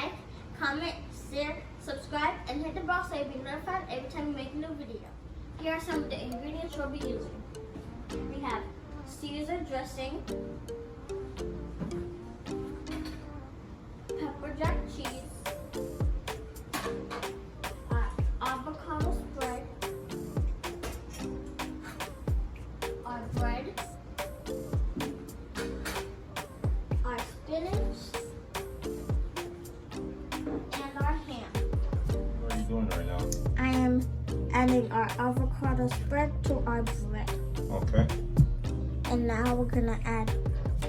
like, comment, share, subscribe, and hit the bell so you'll be notified every time we make a new video. Here are some of the ingredients we'll be using. We have Caesar dressing, pepper jack cheese, avocado spread, our bread, our spinach, and our ham. What are you doing right now? I am adding our avocado spread to our bread. Okay. And now we're gonna add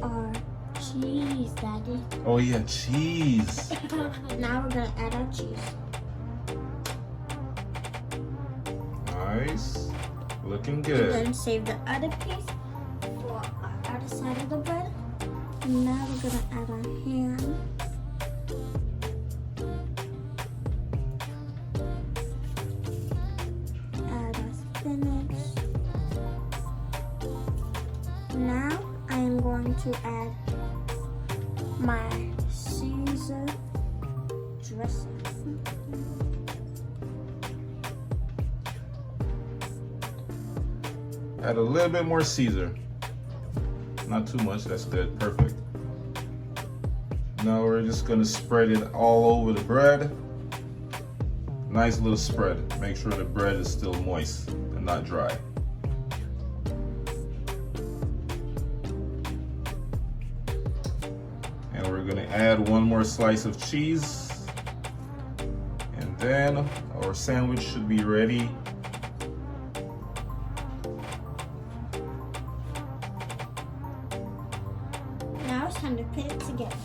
our cheese, Daddy. Oh yeah, cheese. Now we're gonna add our cheese. Nice. Looking And good. then save the other piece for our other side of the bread. And now we're gonna add our ham. Add our spinach. Now I am going to add my Caesar dressing. Add a little bit more Caesar. Not too much, that's good, perfect. Now we're just gonna spread it all over the bread. Nice little spread. Make sure the bread is still moist and not dry. And we're gonna add one more slice of cheese. And then our sandwich should be ready. Now it's time to put it together.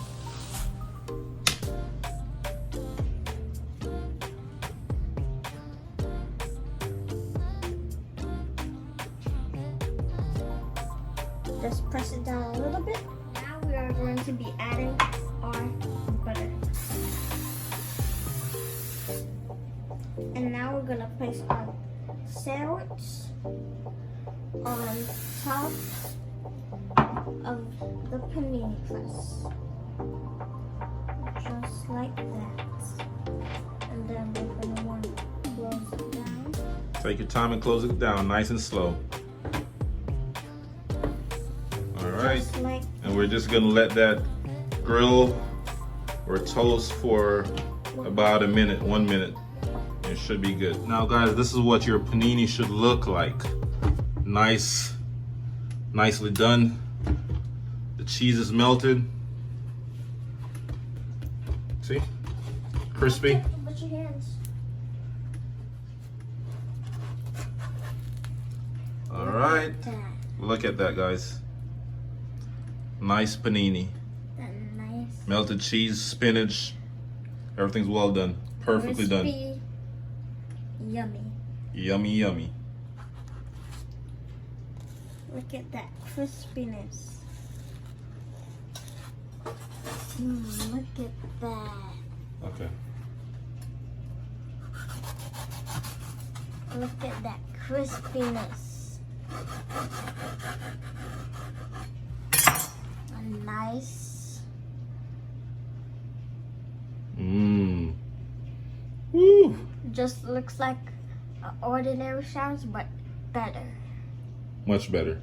Just press it down a little bit. Now we are going to be adding our butter. And now we're going to place our sandwich on top of the panini press. Just like that. And then we're going to want to close it down. Take your time and close it down, nice and slow. All right, Just like and we're just gonna let that grill or toast for about a minute, 1 minute. It should be good. Now guys, this is what your panini should look like. Nice, nicely done. The cheese is melted. See? Crispy. Put your hands. All right, That. look at that, guys. Nice panini. That nice. Melted cheese, spinach. Everything's well done. Perfectly done. Crispy, yummy. Yummy, yummy. Look at that crispiness. Look at that. Okay. Look at that crispiness. A nice. Mmm. Woo. Just looks like an ordinary sandwich, but better. Much better.